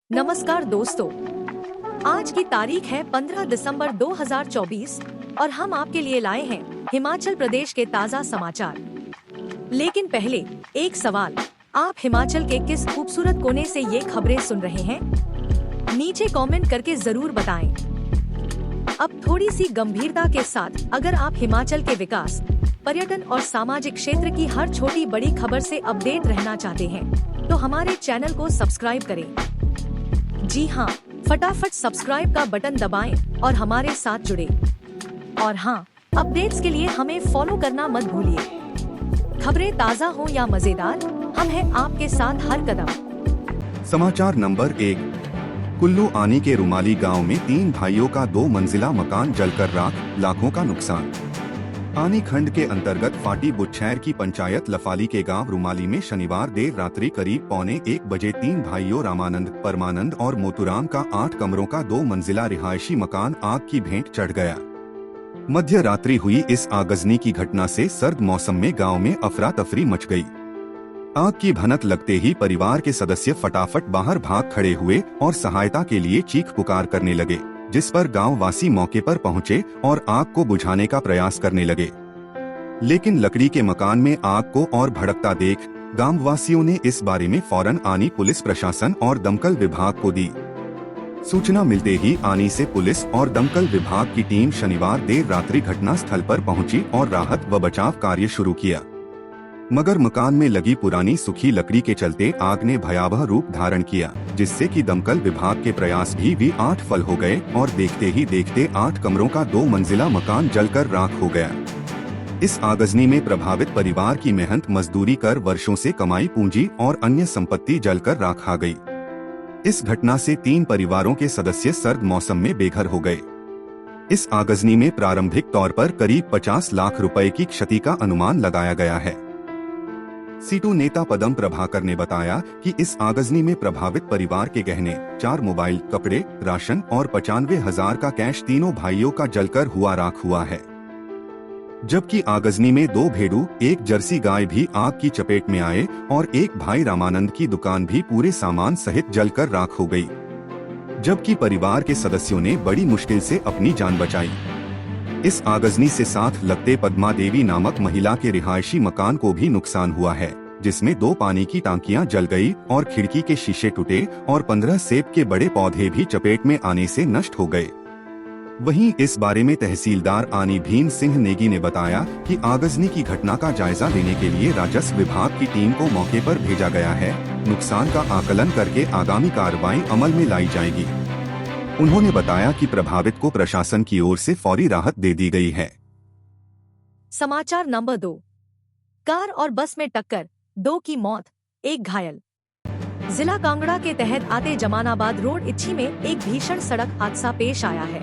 नमस्कार दोस्तों, आज की तारीख है 15 दिसंबर 2024 और हम आपके लिए लाए हैं हिमाचल प्रदेश के ताज़ा समाचार। लेकिन पहले एक सवाल, आप हिमाचल के किस खूबसूरत कोने से ये खबरें सुन रहे हैं? नीचे कमेंट करके जरूर बताएं। अब थोड़ी सी गंभीरता के साथ, अगर आप हिमाचल के विकास, पर्यटन और सामाजिक क्षेत्र की हर छोटी बड़ी खबर से अपडेट रहना चाहते हैं, तो हमारे चैनल को सब्सक्राइब करें। जी हाँ, फटाफट सब्सक्राइब का बटन दबाएं और हमारे साथ जुड़े। और हाँ, अपडेट्स के लिए हमें फॉलो करना मत भूलिए। खबरें ताज़ा हो या मजेदार, हम हैं आपके साथ हर कदम। समाचार नंबर 1। कुल्लू आनी के रुमाली गांव में 3 भाइयों का 2 मंजिला मकान जलकर राख, लाखों का नुकसान। आनी खंड के अंतर्गत फाटी बुच्छैर की पंचायत लफाली के गांव रुमाली में शनिवार देर रात्रि करीब 12:45 बजे 3 भाइयों रामानंद, परमानंद और मोतूराम का 8 कमरों का 2 मंजिला रिहायशी मकान आग की भेंट चढ़ गया। मध्य रात्रि हुई इस आगजनी की घटना से सर्द मौसम में गांव में अफरा तफरी मच गई। आग की भनक लगते ही परिवार के सदस्य फटाफट बाहर भाग खड़े हुए और सहायता के लिए चीख पुकार करने लगे, जिस पर गांव वासी मौके पर पहुंचे और आग को बुझाने का प्रयास करने लगे। लेकिन लकड़ी के मकान में आग को और भड़कता देख गांव वासियों ने इस बारे में फौरन आनी पुलिस प्रशासन और दमकल विभाग को दी। सूचना मिलते ही आनी से पुलिस और दमकल विभाग की टीम शनिवार देर रात्रि घटना स्थल पर पहुंची और राहत व बचाव कार्य शुरू किया। मगर मकान में लगी पुरानी सूखी लकड़ी के चलते आग ने भयावह रूप धारण किया, जिससे कि दमकल विभाग के प्रयास भी 8 फल हो गए और देखते ही देखते 8 कमरों का 2 मंजिला मकान जलकर राख हो गया। इस आगजनी में प्रभावित परिवार की मेहनत मजदूरी कर वर्षों से कमाई पूंजी और अन्य संपत्ति जलकर राख आ गई। इस घटना से 3 परिवारों के सदस्य सर्द मौसम में बेघर हो गए। इस आगजनी में प्रारंभिक तौर पर करीब 50 लाख रुपए की क्षति का अनुमान लगाया गया है। सीटू नेता पदम प्रभाकर ने बताया कि इस आगजनी में प्रभावित परिवार के गहने, 4 मोबाइल, कपड़े, राशन और 95,000 का कैश तीनों भाइयों का जलकर हुआ राख हुआ है। जबकि आगजनी में 2 भेड़ू, 1 जर्सी गाय भी आग की चपेट में आए और एक भाई रामानंद की दुकान भी पूरे सामान सहित जलकर राख हो गई। जबकि परिवार के सदस्यों ने बड़ी मुश्किल से अपनी जान बचाई। इस आगजनी से साथ लगते पद्मा देवी नामक महिला के रिहायशी मकान को भी नुकसान हुआ है, जिसमें 2 पानी की टांकियां जल गई और खिड़की के शीशे टूटे और 15 सेब के बड़े पौधे भी चपेट में आने से नष्ट हो गए। वहीं इस बारे में तहसीलदार आनी भीम सिंह नेगी ने बताया कि आगजनी की घटना का जायजा लेने के लिए राजस्व विभाग की टीम को मौके पर भेजा गया है। नुकसान का आकलन करके आगामी कार्रवाई अमल में लाई जाएगी। उन्होंने बताया कि प्रभावित को प्रशासन की ओर से फौरी राहत दे दी गई है। समाचार नंबर 2। कार और बस में टक्कर, 2 की मौत, 1 घायल। जिला कांगड़ा के तहत आते जमानाबाद रोड इच्छी में एक भीषण सड़क हादसा पेश आया है।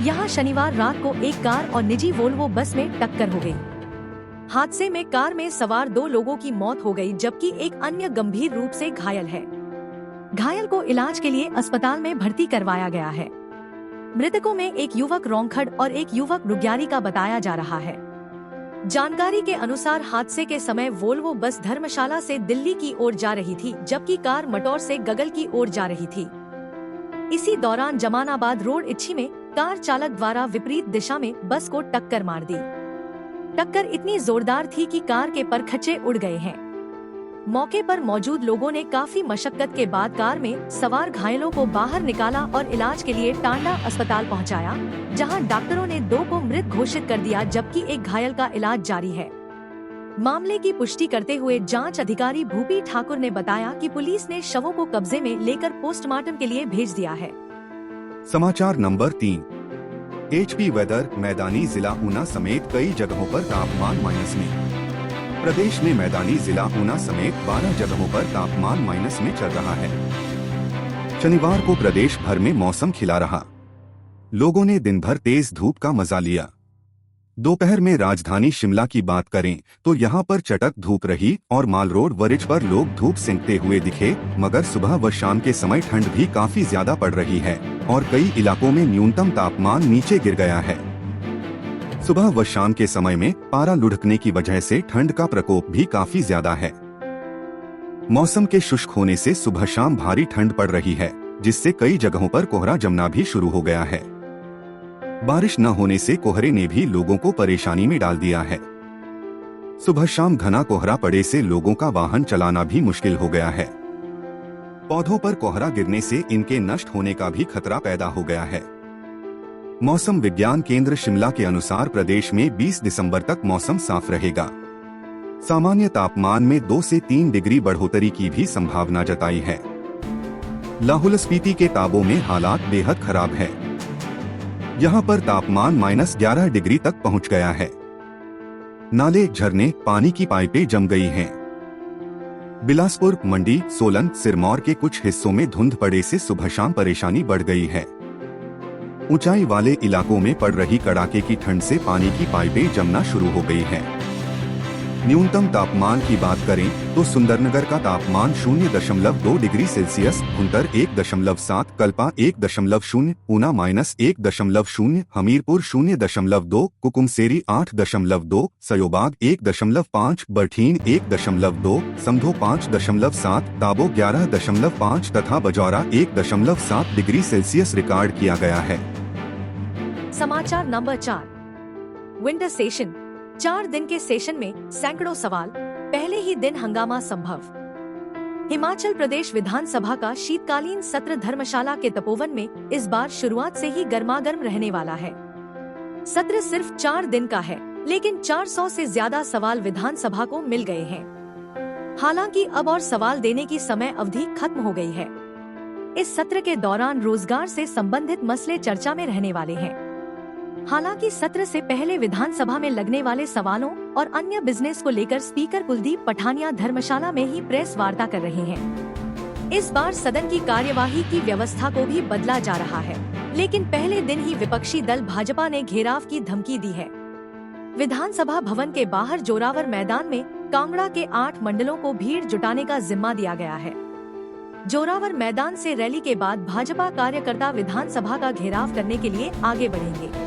यहाँ शनिवार रात को एक कार और निजी वोल्वो बस में टक्कर हो गई। हादसे में कार में सवार 2 लोगों की मौत हो गई, जबकि एक अन्य गंभीर रूप से घायल है। घायल को इलाज के लिए अस्पताल में भर्ती करवाया गया है। मृतकों में एक युवक रोंगखड़ और एक युवक रुग्यारी का बताया जा रहा है। जानकारी के अनुसार हादसे के समय वोल्वो बस धर्मशाला से दिल्ली की ओर जा रही थी, जबकि कार मटौर से गगल की ओर जा रही थी। इसी दौरान जमानाबाद रोड इच्छी में कार चालक द्वारा विपरीत दिशा में बस को टक्कर मार दी। टक्कर इतनी जोरदार थी कि कार के परखच्चे उड़ गए हैं। मौके पर मौजूद लोगों ने काफी मशक्कत के बाद कार में सवार घायलों को बाहर निकाला और इलाज के लिए टांडा अस्पताल पहुंचाया, जहां डॉक्टरों ने 2 को मृत घोषित कर दिया, जबकि एक घायल का इलाज जारी है। मामले की पुष्टि करते हुए जांच अधिकारी भूपी ठाकुर ने बताया कि पुलिस ने शवों को कब्जे में लेकर पोस्टमार्टम के लिए भेज दिया है। समाचार नंबर 3। HP वेदर, मैदानी जिला ऊना समेत कई जगहों पर तापमान माइनस में। प्रदेश में मैदानी जिला ऊना समेत 12 जगहों पर तापमान माइनस में चल रहा है। शनिवार को प्रदेश भर में मौसम खिला रहा। लोगों ने दिन भर तेज धूप का मजा लिया। दोपहर में राजधानी शिमला की बात करें तो यहां पर चटक धूप रही और माल रोड वरिज पर लोग धूप सेंकते हुए दिखे, मगर सुबह व शाम के समय ठंड भी काफी ज्यादा पड़ रही है और कई इलाकों में न्यूनतम तापमान नीचे गिर गया है। सुबह व शाम के समय में पारा लुढ़कने की वजह से ठंड का प्रकोप भी काफी ज्यादा है। मौसम के शुष्क होने से सुबह शाम भारी ठंड पड़ रही है, जिससे कई जगहों पर कोहरा जमना भी शुरू हो गया है। बारिश न होने से कोहरे ने भी लोगों को परेशानी में डाल दिया है। सुबह शाम घना कोहरा पड़े से लोगों का वाहन चलाना भी मुश्किल हो गया है। पौधों पर कोहरा गिरने से इनके नष्ट होने का भी खतरा पैदा हो गया है। मौसम विज्ञान केंद्र शिमला के अनुसार प्रदेश में 20 दिसंबर तक मौसम साफ रहेगा। सामान्य तापमान में 2 से 3 डिग्री बढ़ोतरी की भी संभावना जताई है। लाहौल स्पीति के ताबों में हालात बेहद खराब है। यहाँ पर तापमान -11 डिग्री तक पहुँच गया है। नाले, झरने, पानी की पाइपें जम गई हैं। बिलासपुर, मंडी, सोलन, सिरमौर के कुछ हिस्सों में धुंध पड़े से सुबह शाम परेशानी बढ़ गई है। ऊंचाई वाले इलाकों में पड़ रही कड़ाके की ठंड से पानी की पाइपें जमना शुरू हो गई हैं। न्यूनतम तापमान की बात करें तो सुंदरनगर का तापमान 0.2 डिग्री सेल्सियस, भुंतर 1.7, कल्पा 1.0, ऊना -1.0, हमीरपुर 0.2, कुकुमसेरी 8.2, सयोबाग 1.5, बरठीन 1.2, समधो 5.7, ताबो 11.5 तथा बजौरा 1.7 डिग्री सेल्सियस रिकॉर्ड किया गया है। समाचार नंबर 4। Winter session. 4 दिन के सेशन में सैकड़ों सवाल, पहले ही दिन हंगामा संभव। हिमाचल प्रदेश विधानसभा का शीतकालीन सत्र धर्मशाला के तपोवन में इस बार शुरुआत से ही गर्मागर्म रहने वाला है। सत्र सिर्फ 4 दिन का है, लेकिन 400 से ज्यादा सवाल विधानसभा को मिल गए हैं। हालांकि अब और सवाल देने की समय अवधि खत्म हो गई है। इस सत्र के दौरान रोजगार से संबंधित मसले चर्चा में रहने वाले हैं। हालांकि सत्र से पहले विधानसभा में लगने वाले सवालों और अन्य बिजनेस को लेकर स्पीकर कुलदीप पठानिया धर्मशाला में ही प्रेस वार्ता कर रहे हैं। इस बार सदन की कार्यवाही की व्यवस्था को भी बदला जा रहा है, लेकिन पहले दिन ही विपक्षी दल भाजपा ने घेराव की धमकी दी है। विधानसभा भवन के बाहर जोरावर मैदान में कांगड़ा के 8 मंडलों को भीड़ जुटाने का जिम्मा दिया गया है। जोरावर मैदान से रैली के बाद भाजपा कार्यकर्ता विधानसभा का घेराव करने के लिए आगे बढ़ेंगे।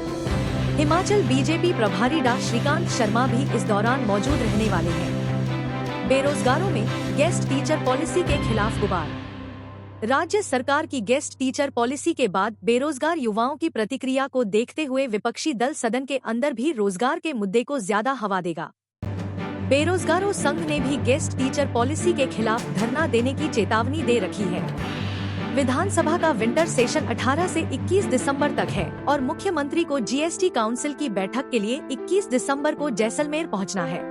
हिमाचल बीजेपी प्रभारी डा श्रीकांत शर्मा भी इस दौरान मौजूद रहने वाले हैं। बेरोजगारों में गेस्ट टीचर पॉलिसी के खिलाफ गुबार। राज्य सरकार की गेस्ट टीचर पॉलिसी के बाद बेरोजगार युवाओं की प्रतिक्रिया को देखते हुए विपक्षी दल सदन के अंदर भी रोजगार के मुद्दे को ज्यादा हवा देगा। बेरोजगारों संघ ने भी गेस्ट टीचर पॉलिसी के खिलाफ धरना देने की चेतावनी दे रखी है। विधानसभा का विंटर सेशन 18 से 21 दिसंबर तक है और मुख्यमंत्री को जीएसटी काउंसिल की बैठक के लिए 21 दिसंबर को जैसलमेर पहुंचना है।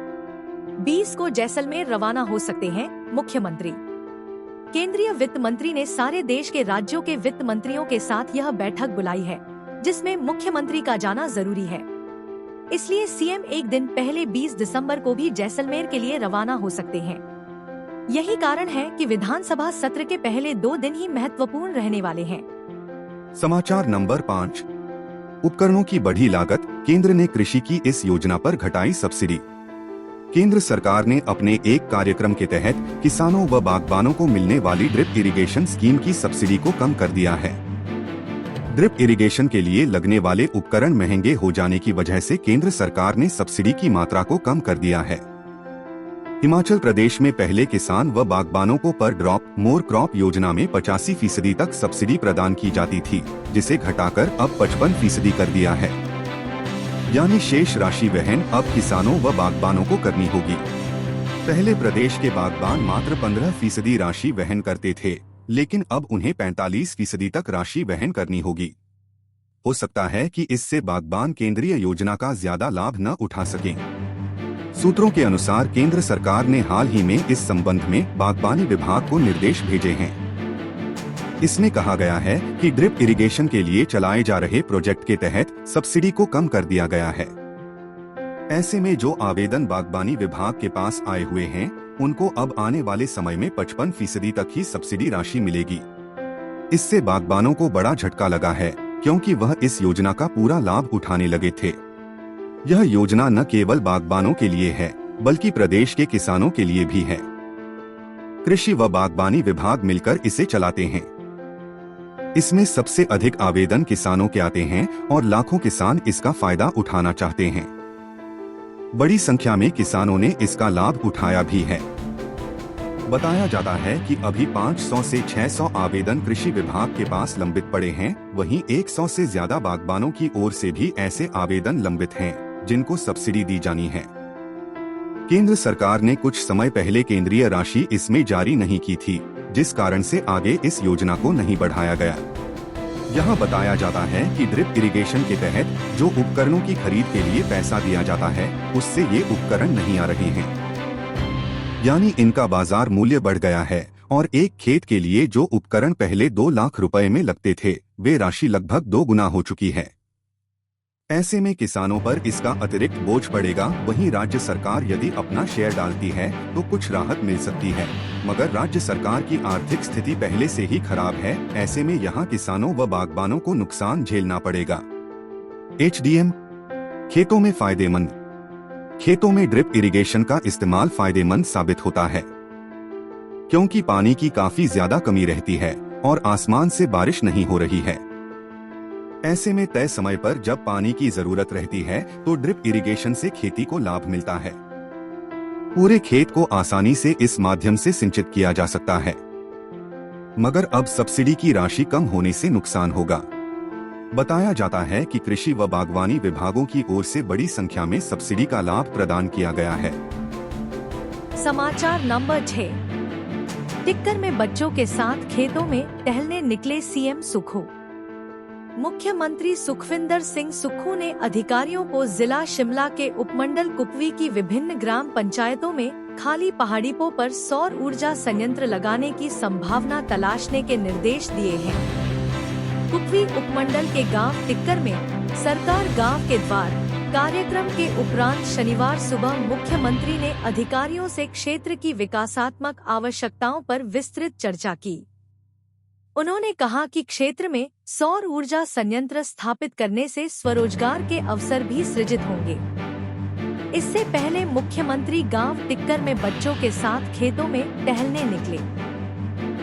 20 को जैसलमेर रवाना हो सकते हैं मुख्यमंत्री। केंद्रीय वित्त मंत्री ने सारे देश के राज्यों के वित्त मंत्रियों के साथ यह बैठक बुलाई है, जिसमें मुख्यमंत्री का जाना जरूरी है। इसलिए सीएम एक दिन पहले 20 दिसंबर को भी जैसलमेर के लिए रवाना हो सकते हैं। यही कारण है कि विधानसभा सत्र के पहले 2 दिन ही महत्वपूर्ण रहने वाले हैं। समाचार नंबर 5। उपकरणों की बढ़ी लागत, केंद्र ने कृषि की इस योजना पर घटाई सब्सिडी। केंद्र सरकार ने अपने एक कार्यक्रम के तहत किसानों व बागबानों को मिलने वाली ड्रिप इरिगेशन स्कीम की सब्सिडी को कम कर दिया है। ड्रिप इरिगेशन के लिए लगने वाले उपकरण महंगे हो जाने की वजह से केंद्र सरकार ने सब्सिडी की मात्रा को कम कर दिया है। हिमाचल प्रदेश में पहले किसान व बागबानों को पर ड्रॉप मोर क्रॉप योजना में 85% तक सब्सिडी प्रदान की जाती थी, जिसे घटाकर अब 55% कर दिया है। यानी शेष राशि वहन अब किसानों व बागबानों को करनी होगी। पहले प्रदेश के बागबान मात्र 15% राशि वहन करते थे, लेकिन अब उन्हें 45% तक राशि वहन करनी होगी। हो सकता है कि इससे बागबान केंद्रीय योजना का ज्यादा लाभ न उठा सकें। सूत्रों के अनुसार केंद्र सरकार ने हाल ही में इस संबंध में बागबानी विभाग को निर्देश भेजे हैं। इसमें कहा गया है कि ड्रिप इरिगेशन के लिए चलाए जा रहे प्रोजेक्ट के तहत सब्सिडी को कम कर दिया गया है। ऐसे में जो आवेदन बागबानी विभाग के पास आए हुए हैं, उनको अब आने वाले समय में 55% तक ही सब्सिडी राशि मिलेगी। इससे बागबानों को बड़ा झटका लगा है, क्योंकि वह इस योजना का पूरा लाभ उठाने लगे थे। यह योजना न केवल बागबानों के लिए है, बल्कि प्रदेश के किसानों के लिए भी है। कृषि व बागबानी विभाग मिलकर इसे चलाते हैं। इसमें सबसे अधिक आवेदन किसानों के आते हैं और लाखों किसान इसका फायदा उठाना चाहते हैं। बड़ी संख्या में किसानों ने इसका लाभ उठाया भी है। बताया जाता है कि अभी 500 से 600 आवेदन कृषि विभाग के पास लंबित पड़े हैं, वहीं 100 से ज्यादा बागबानों की ओर से भी ऐसे आवेदन लंबित हैं, जिनको सब्सिडी दी जानी है। केंद्र सरकार ने कुछ समय पहले केंद्रीय राशि इसमें जारी नहीं की थी, जिस कारण से आगे इस योजना को नहीं बढ़ाया गया। यहाँ बताया जाता है कि ड्रिप इरिगेशन के तहत जो उपकरणों की खरीद के लिए पैसा दिया जाता है, उससे ये उपकरण नहीं आ रहे हैं, यानी इनका बाजार मूल्य बढ़ गया है और एक खेत के लिए जो उपकरण पहले 2 लाख रुपए में लगते थे, वे राशि लगभग 2 गुना हो चुकी है। ऐसे में किसानों पर इसका अतिरिक्त बोझ पड़ेगा। वहीं राज्य सरकार यदि अपना शेयर डालती है तो कुछ राहत मिल सकती है, मगर राज्य सरकार की आर्थिक स्थिति पहले से ही खराब है। ऐसे में यहाँ किसानों व बागबानों को नुकसान झेलना पड़ेगा। HDM खेतों में फायदेमंद। खेतों में ड्रिप इरिगेशन का इस्तेमाल फायदेमंद साबित होता है, क्योंकि पानी की काफी ज्यादा कमी रहती है और आसमान से बारिश नहीं हो रही है। ऐसे में तय समय पर जब पानी की जरूरत रहती है तो ड्रिप इरिगेशन से खेती को लाभ मिलता है। पूरे खेत को आसानी से इस माध्यम से सिंचित किया जा सकता है, मगर अब सब्सिडी की राशि कम होने से नुकसान होगा। बताया जाता है कि कृषि व बागवानी विभागों की ओर से बड़ी संख्या में सब्सिडी का लाभ प्रदान किया गया है। समाचार नंबर 6। टिक्कर में बच्चों के साथ खेतों में टहलने निकले सीएम सुक्खू। मुख्यमंत्री सुखविंदर सिंह सुक्खू ने अधिकारियों को जिला शिमला के उपमंडल कुपवी की विभिन्न ग्राम पंचायतों में खाली पहाड़ियों पर सौर ऊर्जा संयंत्र लगाने की संभावना तलाशने के निर्देश दिए हैं। कुपवी उपमंडल के गांव टिक्कर में सरकार गांव के द्वार कार्यक्रम के उपरांत शनिवार सुबह मुख्यमंत्री ने अधिकारियों से क्षेत्र की विकासात्मक आवश्यकताओं पर विस्तृत चर्चा की। उन्होंने कहा कि क्षेत्र में सौर ऊर्जा संयंत्र स्थापित करने से स्वरोजगार के अवसर भी सृजित होंगे। इससे पहले मुख्यमंत्री गांव टिक्कर में बच्चों के साथ खेतों में टहलने निकले।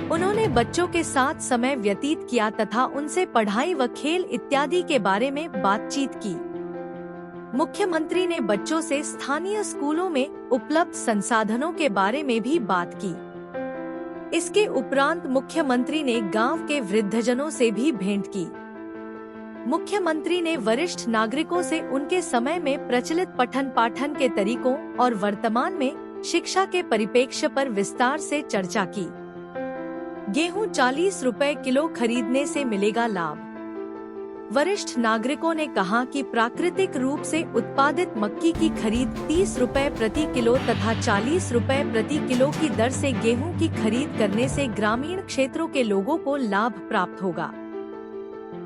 उन्होंने बच्चों के साथ समय व्यतीत किया तथा उनसे पढ़ाई व खेल इत्यादि के बारे में बातचीत की। मुख्यमंत्री ने बच्चों से स्थानीय स्कूलों में उपलब्ध संसाधनों के बारे में भी बात की। इसके उपरांत मुख्यमंत्री ने गांव के वृद्धजनों से भी भेंट की। मुख्यमंत्री ने वरिष्ठ नागरिकों से उनके समय में प्रचलित पठन पाठन के तरीकों और वर्तमान में शिक्षा के परिप्रेक्ष्य पर विस्तार से चर्चा की। गेहूं 40 रुपए किलो खरीदने से मिलेगा लाभ। वरिष्ठ नागरिकों ने कहा कि प्राकृतिक रूप से उत्पादित मक्की की खरीद 30 रुपए प्रति किलो तथा 40 रुपए प्रति किलो की दर से गेहूं की खरीद करने से ग्रामीण क्षेत्रों के लोगों को लाभ प्राप्त होगा।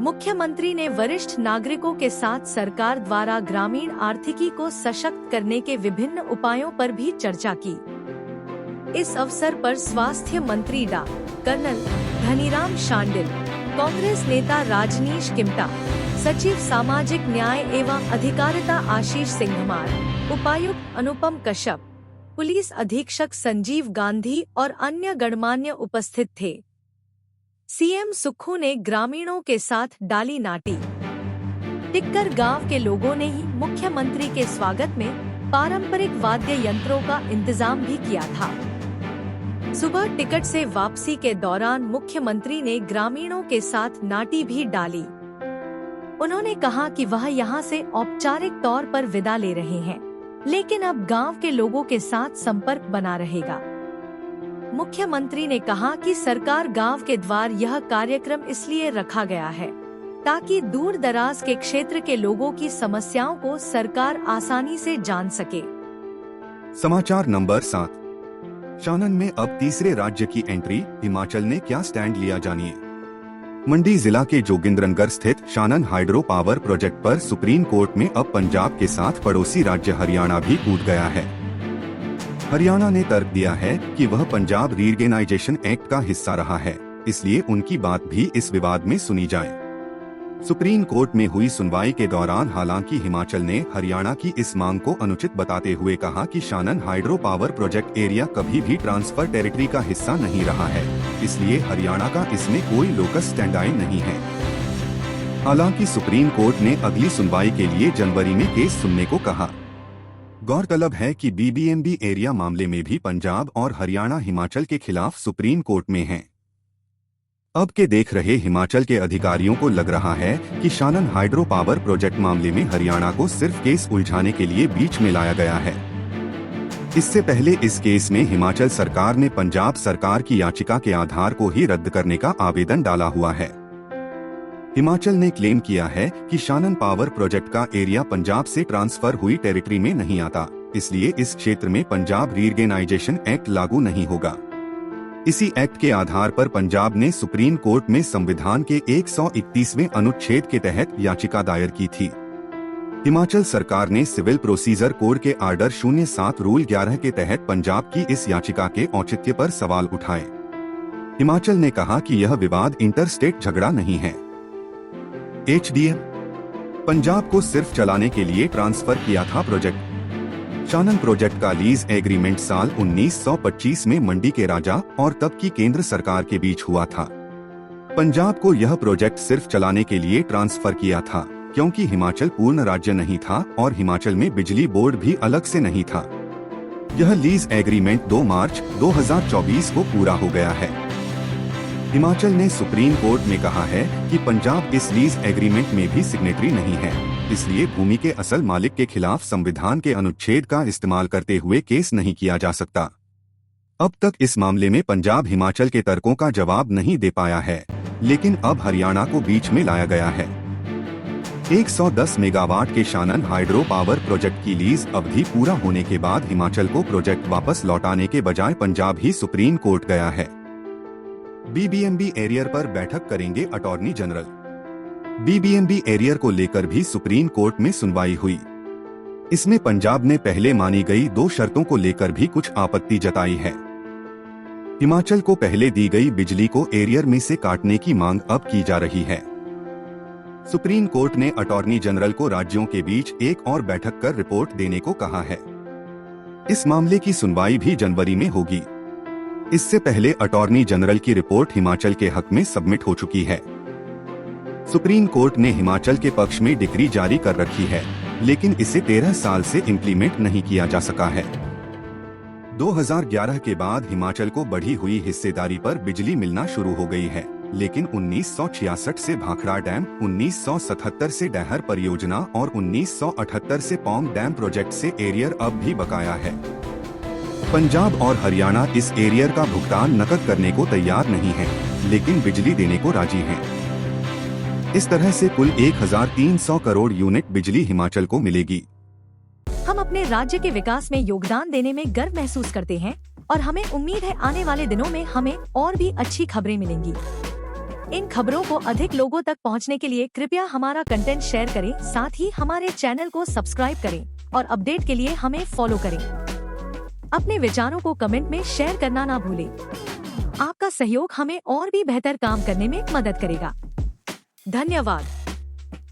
मुख्यमंत्री ने वरिष्ठ नागरिकों के साथ सरकार द्वारा ग्रामीण आर्थिकी को सशक्त करने के विभिन्न उपायों पर भी चर्चा की। इस अवसर पर स्वास्थ्य मंत्री डॉ. कर्नल धनीराम शांडिल, कांग्रेस नेता राजनीश किमटा, सचिव सामाजिक न्याय एवं अधिकारिता आशीष सिंघमार, उपायुक्त अनुपम कश्यप, पुलिस अधीक्षक संजीव गांधी और अन्य गणमान्य उपस्थित थे। सीएम सुक्खू ने ग्रामीणों के साथ डाली नाटी। टिक्कर गांव के लोगों ने ही मुख्यमंत्री के स्वागत में पारंपरिक वाद्य यंत्रों का इंतजाम भी किया था। सुबह टिकट से वापसी के दौरान मुख्यमंत्री ने ग्रामीणों के साथ नाटी भी डाली। उन्होंने कहा कि वह यहां से औपचारिक तौर पर विदा ले रहे हैं, लेकिन अब गांव के लोगों के साथ संपर्क बना रहेगा। मुख्यमंत्री ने कहा कि सरकार गांव के द्वार यह कार्यक्रम इसलिए रखा गया है ताकि दूर दराज के क्षेत्र के लोगों की समस्याओं को सरकार आसानी से जान सके। समाचार नंबर 7। शानन में अब तीसरे राज्य की एंट्री, हिमाचल ने क्या स्टैंड लिया जानिए। मंडी जिला के जोगिंद्रनगर स्थित शानन हाइड्रो पावर प्रोजेक्ट पर सुप्रीम कोर्ट में अब पंजाब के साथ पड़ोसी राज्य हरियाणा भी कूद गया है। हरियाणा ने तर्क दिया है कि वह पंजाब रीऑर्गेनाइजेशन एक्ट का हिस्सा रहा है, इसलिए उनकी बात भी इस विवाद में सुनी जाए। सुप्रीम कोर्ट में हुई सुनवाई के दौरान हालांकि हिमाचल ने हरियाणा की इस मांग को अनुचित बताते हुए कहा कि Shanan hydro power project area कभी भी ट्रांसफर टेरिटरी का हिस्सा नहीं रहा है, इसलिए हरियाणा का इसमें कोई लोकस स्टैंडाइन नहीं है। हालांकि सुप्रीम कोर्ट ने अगली सुनवाई के लिए जनवरी में केस सुनने को कहा। गौरतलब है कि बीबीएमबी एरिया मामले में भी पंजाब और हरियाणा हिमाचल के खिलाफ सुप्रीम कोर्ट में हैं। अब के देख रहे हिमाचल के अधिकारियों को लग रहा है कि शानन हाइड्रो पावर प्रोजेक्ट मामले में हरियाणा को सिर्फ केस उलझाने के लिए बीच में लाया गया है। इससे पहले इस केस में हिमाचल सरकार ने पंजाब सरकार की याचिका के आधार को ही रद्द करने का आवेदन डाला हुआ है। हिमाचल ने क्लेम किया है कि शानन पावर प्रोजेक्ट का एरिया पंजाब से ट्रांसफर हुई टेरिटरी में नहीं आता, इसलिए इस क्षेत्र में पंजाब रीऑर्गेनाइजेशन एक्ट लागू नहीं होगा। इसी एक्ट के आधार पर पंजाब ने सुप्रीम कोर्ट में संविधान के 131वें अनुच्छेद के तहत याचिका दायर की थी। हिमाचल सरकार ने सिविल प्रोसीजर कोड के आर्डर 07 रूल 11 के तहत पंजाब की इस याचिका के औचित्य पर सवाल उठाए। हिमाचल ने कहा कि यह विवाद इंटर स्टेट झगड़ा नहीं है। एचडीएम पंजाब को सिर्फ चलाने के लिए ट्रांसफर किया था प्रोजेक्ट। शानन प्रोजेक्ट का लीज एग्रीमेंट साल 1925 में मंडी के राजा और तब की केंद्र सरकार के बीच हुआ था। पंजाब को यह प्रोजेक्ट सिर्फ चलाने के लिए ट्रांसफर किया था, क्योंकि हिमाचल पूर्ण राज्य नहीं था और हिमाचल में बिजली बोर्ड भी अलग से नहीं था। यह लीज एग्रीमेंट 2 मार्च 2024 को पूरा हो गया है। हिमाचल ने सुप्रीम कोर्ट में कहा है कि पंजाब इस लीज एग्रीमेंट में भी सिग्नेटरी नहीं है, इसलिए भूमि के असल मालिक के खिलाफ संविधान के अनुच्छेद का इस्तेमाल करते हुए केस नहीं किया जा सकता। अब तक इस मामले में पंजाब हिमाचल के तर्कों का जवाब नहीं दे पाया है, लेकिन अब हरियाणा को बीच में लाया गया है। 110 मेगावाट के शानन हाइड्रो पावर प्रोजेक्ट की लीज अवधि पूरा होने के बाद हिमाचल को प्रोजेक्ट वापस लौटाने के बजाय पंजाब ही सुप्रीम कोर्ट गया है। बीबीएमबी एरियर पर बैठक करेंगे अटॉर्नी जनरल। बीबीएमबी एरियर को लेकर भी सुप्रीम कोर्ट में सुनवाई हुई। इसमें पंजाब ने पहले मानी गई 2 शर्तों को लेकर भी कुछ आपत्ति जताई है। हिमाचल को पहले दी गई बिजली को एरियर में से काटने की मांग अब की जा रही है। सुप्रीम कोर्ट ने अटॉर्नी जनरल को राज्यों के बीच एक और बैठक कर रिपोर्ट देने को कहा है। इस मामले की सुनवाई भी जनवरी में होगी। इससे पहले अटॉर्नी जनरल की रिपोर्ट हिमाचल के हक में सबमिट हो चुकी है। सुप्रीम कोर्ट ने हिमाचल के पक्ष में डिक्री जारी कर रखी है, लेकिन इसे 13 साल से इम्प्लीमेंट नहीं किया जा सका है। 2011 के बाद हिमाचल को बढ़ी हुई हिस्सेदारी पर बिजली मिलना शुरू हो गई है, लेकिन 1966 से भाखड़ा डैम, 1977 से डैहर परियोजना और 1978 से पौंग डैम प्रोजेक्ट से एरियर अब भी बकाया है। पंजाब और हरियाणा इस एरियर का भुगतान नकद करने को तैयार नहीं है, लेकिन बिजली देने को राजी हैं। इस तरह से कुल 1300 करोड़ यूनिट बिजली हिमाचल को मिलेगी। हम अपने राज्य के विकास में योगदान देने में गर्व महसूस करते हैं और हमें उम्मीद है आने वाले दिनों में हमें और भी अच्छी खबरें मिलेंगी। इन खबरों को अधिक लोगों तक पहुंचने के लिए कृपया हमारा कंटेंट शेयर करें, साथ ही हमारे चैनल को सब्सक्राइब करें और अपडेट के लिए हमें फॉलो करें। अपने विचारों को कमेंट में शेयर करना ना भूलें। आपका सहयोग हमें और भी बेहतर काम करने में मदद करेगा। धन्यवाद।